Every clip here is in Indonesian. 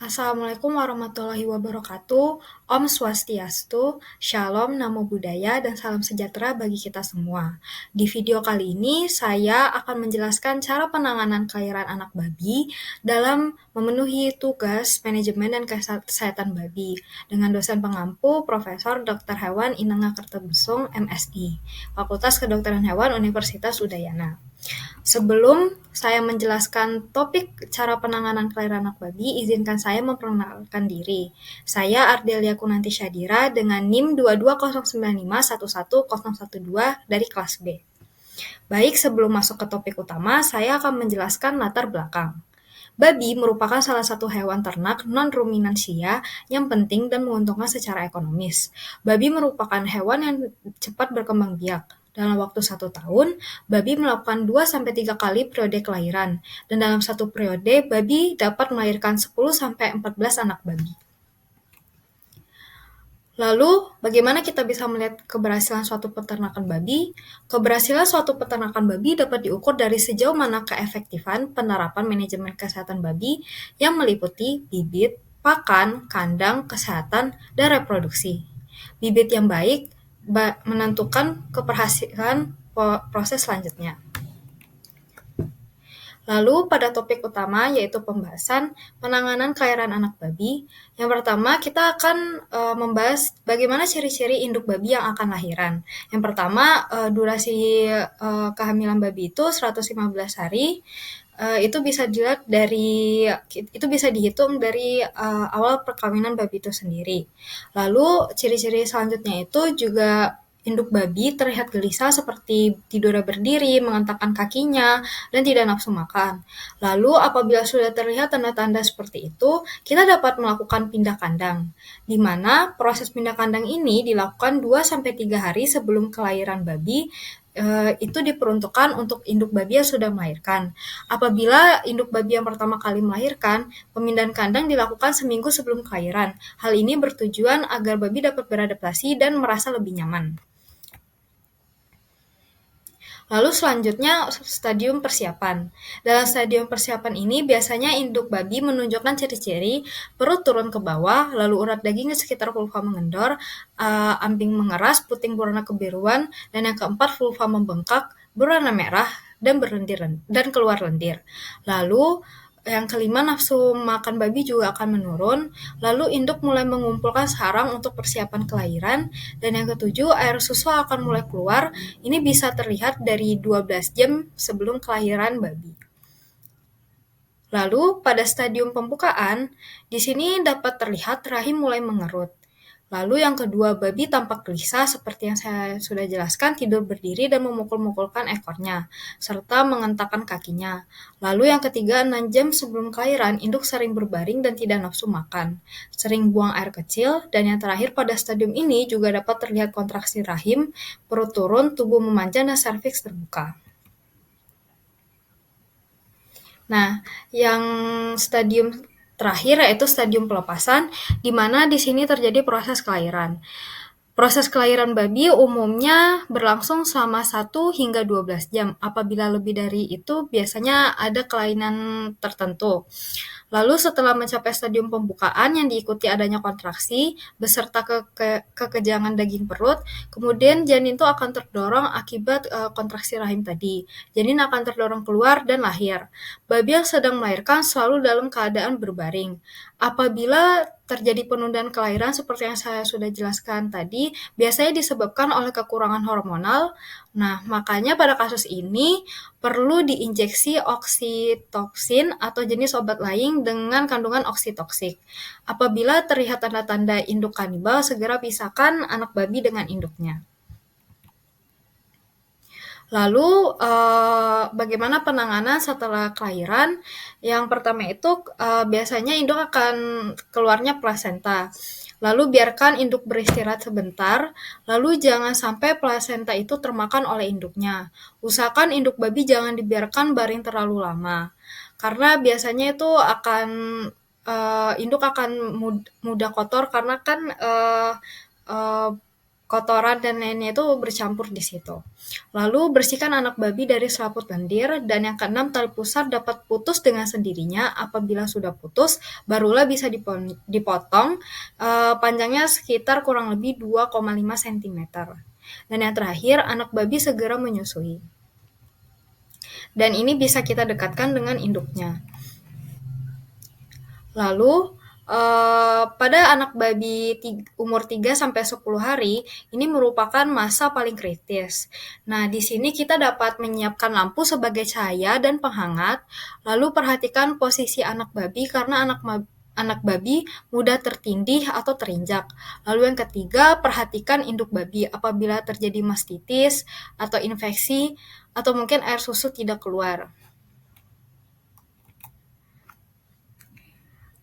Assalamualaikum warahmatullahi wabarakatuh. Om Swastiastu, Shalom, Namo Buddhaya, dan salam sejahtera bagi kita semua. Di video kali ini, saya akan menjelaskan cara penanganan kelahiran anak babi dalam memenuhi tugas manajemen dan kesehatan babi dengan dosen pengampu Profesor Dr. Hewan Inengga Kertebusung, MSI, Fakultas Kedokteran Hewan Universitas Udayana. Sebelum saya menjelaskan topik cara penanganan kelahiran anak babi, izinkan saya memperkenalkan diri. Saya Ardelia Kunanti Syadira dengan NIM 22095111012 dari kelas B. Baik, sebelum masuk ke topik utama, saya akan menjelaskan latar belakang. Babi merupakan salah satu hewan ternak non-ruminansia yang penting dan menguntungkan secara ekonomis. Babi merupakan hewan yang cepat berkembang biak. Dalam waktu 1 tahun, babi melakukan 2-3 kali periode kelahiran, dan dalam satu periode, babi dapat melahirkan 10-14 anak babi. Lalu, bagaimana kita bisa melihat keberhasilan suatu peternakan babi? Keberhasilan suatu peternakan babi dapat diukur dari sejauh mana keefektifan penerapan manajemen kesehatan babi yang meliputi bibit, pakan, kandang, kesehatan, dan reproduksi. Bibit yang baik menentukan keberhasilan proses selanjutnya. Lalu pada topik utama yaitu pembahasan penanganan kelahiran anak babi. Yang pertama kita akan membahas bagaimana ciri-ciri induk babi yang akan lahiran. Yang pertama durasi kehamilan babi itu 115 hari. Itu bisa dilihat itu bisa dihitung dari awal perkawinan babi itu sendiri. Lalu ciri-ciri selanjutnya itu juga induk babi terlihat gelisah seperti tidur berdiri, mengentakkan kakinya, dan tidak nafsu makan. Lalu apabila sudah terlihat tanda-tanda seperti itu, kita dapat melakukan pindah kandang, di mana proses pindah kandang ini dilakukan 2-3 hari sebelum kelahiran babi. Itu diperuntukkan untuk induk babi yang sudah melahirkan. Apabila induk babi yang pertama kali melahirkan, pemindahan kandang dilakukan seminggu sebelum kelahiran. Hal ini bertujuan agar babi dapat beradaptasi dan merasa lebih nyaman. Lalu selanjutnya stadium persiapan. Dalam stadium persiapan ini biasanya induk babi menunjukkan ciri-ciri perut turun ke bawah, lalu urat daging di sekitar vulva mengendor, ambing mengeras, puting berwarna kebiruan, dan yang keempat vulva membengkak, berwarna merah, dan keluar lendir. Lalu yang kelima, nafsu makan babi juga akan menurun, lalu induk mulai mengumpulkan sarang untuk persiapan kelahiran, dan yang ketujuh, air susu akan mulai keluar. Ini bisa terlihat dari 12 jam sebelum kelahiran babi. Lalu, pada stadium pembukaan, di sini dapat terlihat rahim mulai mengerut. Lalu yang kedua, babi tampak gelisah seperti yang saya sudah jelaskan, tidur berdiri dan memukul-mukulkan ekornya, serta mengentakkan kakinya. Lalu yang ketiga, 6 jam sebelum kelahiran, induk sering berbaring dan tidak nafsu makan, sering buang air kecil, dan yang terakhir pada stadium ini juga dapat terlihat kontraksi rahim, perut turun, tubuh memanjang, dan serviks terbuka. Nah, yang stadium terakhir yaitu stadium pelepasan, di mana di sini terjadi proses kelahiran. Proses kelahiran babi umumnya berlangsung selama 1 hingga 12 jam. Apabila lebih dari itu, biasanya ada kelainan tertentu. Lalu setelah mencapai stadium pembukaan yang diikuti adanya kontraksi beserta kekejangan daging perut, kemudian janin itu akan terdorong akibat kontraksi rahim tadi. Janin akan terdorong keluar dan lahir. Babi yang sedang melahirkan selalu dalam keadaan berbaring. Apabila terjadi penundaan kelahiran seperti yang saya sudah jelaskan tadi, biasanya disebabkan oleh kekurangan hormonal. Nah, makanya pada kasus ini perlu diinjeksi oksitoksin atau jenis obat lain dengan kandungan oksitoksik. Apabila terlihat tanda-tanda induk kanibal, segera pisahkan anak babi dengan induknya. Lalu bagaimana penanganan setelah kelahiran? Yang pertama itu biasanya induk akan keluarnya plasenta. Lalu biarkan induk beristirahat sebentar, lalu jangan sampai plasenta itu termakan oleh induknya. Usahakan induk babi jangan dibiarkan baring terlalu lama, karena biasanya itu induk akan mudah kotor karena kan kotoran dan lainnya itu bercampur di situ. Lalu bersihkan anak babi dari selaput lendir, dan yang keenam, tali pusar dapat putus dengan sendirinya. Apabila sudah putus, barulah bisa dipotong, panjangnya sekitar kurang lebih 2,5 cm. Dan yang terakhir, anak babi segera menyusui. Dan ini bisa kita dekatkan dengan induknya. Lalu pada anak babi umur 3-10 hari, ini merupakan masa paling kritis. Nah, di sini kita dapat menyiapkan lampu sebagai cahaya dan penghangat, lalu perhatikan posisi anak babi karena anak babi mudah tertindih atau terinjak. Lalu yang ketiga, perhatikan induk babi apabila terjadi mastitis atau infeksi atau mungkin air susu tidak keluar.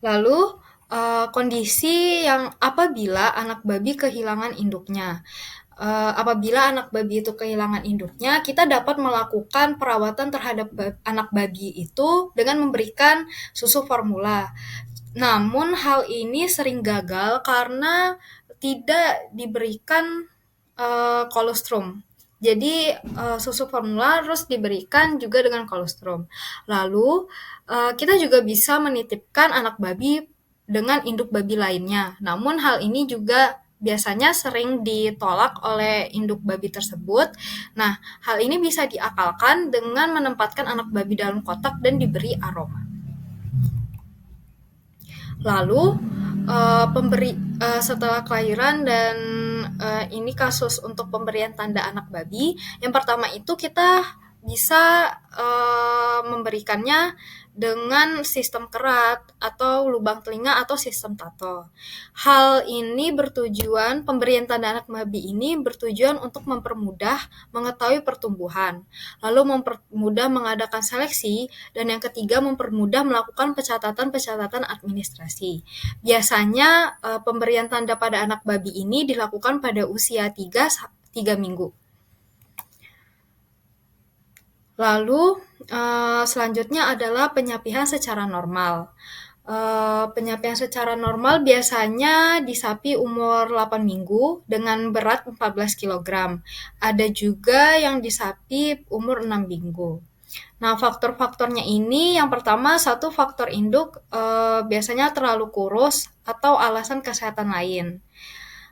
Lalu kondisi yang apabila anak babi kehilangan induknya. Apabila anak babi itu kehilangan induknya, kita dapat melakukan perawatan terhadap anak babi itu dengan memberikan susu formula. Namun hal ini sering gagal karena tidak diberikan kolostrum. Jadi susu formula harus diberikan juga dengan kolostrum. Lalu kita juga bisa menitipkan anak babi dengan induk babi lainnya. Namun hal ini juga biasanya sering ditolak oleh induk babi tersebut. Nah, hal ini bisa diakalkan dengan menempatkan anak babi dalam kotak dan diberi aroma. Lalu setelah kelahiran dan ini kasus untuk pemberian tanda anak babi, yang pertama itu kita bisa memberikannya dengan sistem kerat atau lubang telinga atau sistem tato. Hal ini pemberian tanda anak babi ini bertujuan untuk mempermudah mengetahui pertumbuhan, lalu mempermudah mengadakan seleksi, dan yang ketiga mempermudah melakukan pencatatan administrasi. Biasanya pemberian tanda pada anak babi ini dilakukan pada usia 3 minggu. Lalu selanjutnya adalah penyapihan secara normal. Penyapian secara normal biasanya di sapi umur 8 minggu dengan berat 14 kg. Ada juga yang di sapi umur 6 minggu. Nah, faktor-faktornya ini yang pertama, satu faktor induk biasanya terlalu kurus atau alasan kesehatan lain.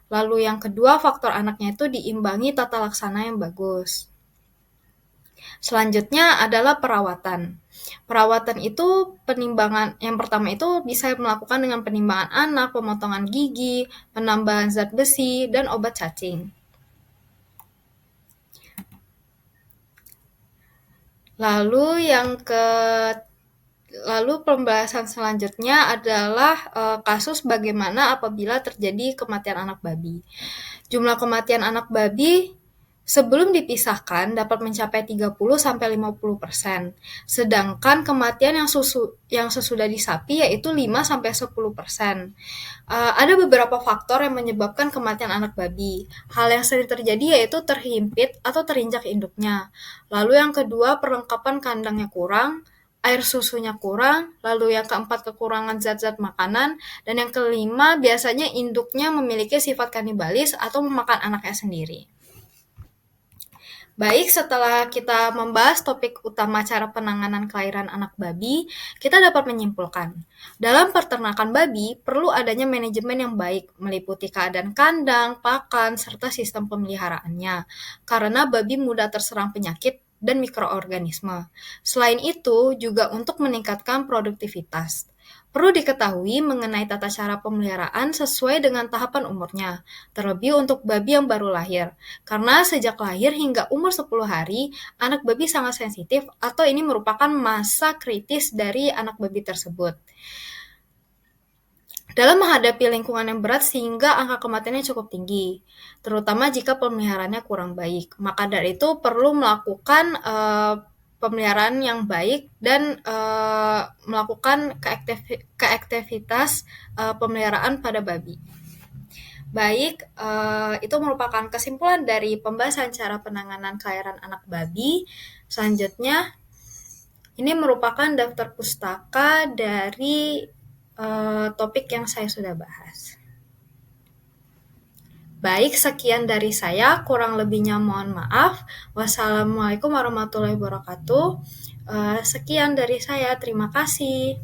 Lalu yang kedua, faktor anaknya itu diimbangi tata laksana yang bagus. Selanjutnya adalah perawatan. Perawatan itu yang pertama itu bisa melakukan dengan penimbangan anak, pemotongan gigi, penambahan zat besi, dan obat cacing. Lalu pembahasan selanjutnya adalah kasus bagaimana apabila terjadi kematian anak babi. Jumlah kematian anak babi sebelum dipisahkan dapat mencapai 30-50%, sedangkan kematian yang sesudah di sapi yaitu 5-10%. Ada beberapa faktor yang menyebabkan kematian anak babi. Hal yang sering terjadi yaitu terhimpit atau terinjak induknya. Lalu yang kedua, perlengkapan kandangnya kurang, air susunya kurang, lalu yang keempat, kekurangan zat-zat makanan, dan yang kelima, biasanya induknya memiliki sifat kanibalis atau memakan anaknya sendiri. Baik, setelah kita membahas topik utama cara penanganan kelahiran anak babi, kita dapat menyimpulkan, dalam peternakan babi perlu adanya manajemen yang baik, meliputi keadaan kandang, pakan, serta sistem pemeliharaannya, karena babi mudah terserang penyakit dan mikroorganisme. Selain itu, juga untuk meningkatkan produktivitas. Perlu diketahui mengenai tata cara pemeliharaan sesuai dengan tahapan umurnya, terlebih untuk babi yang baru lahir. Karena sejak lahir hingga umur 10 hari, anak babi sangat sensitif atau ini merupakan masa kritis dari anak babi tersebut. Dalam menghadapi lingkungan yang berat sehingga angka kematiannya cukup tinggi, terutama jika pemeliharaannya kurang baik. Maka dari itu perlu melakukan pemeliharaan yang baik dan melakukan keaktivitas pemeliharaan pada babi. Baik, itu merupakan kesimpulan dari pembahasan cara penanganan kelahiran anak babi. Selanjutnya, ini merupakan daftar pustaka dari topik yang saya sudah bahas. Baik, sekian dari saya, kurang lebihnya mohon maaf. Wassalamualaikum warahmatullahi wabarakatuh. Sekian dari saya, terima kasih.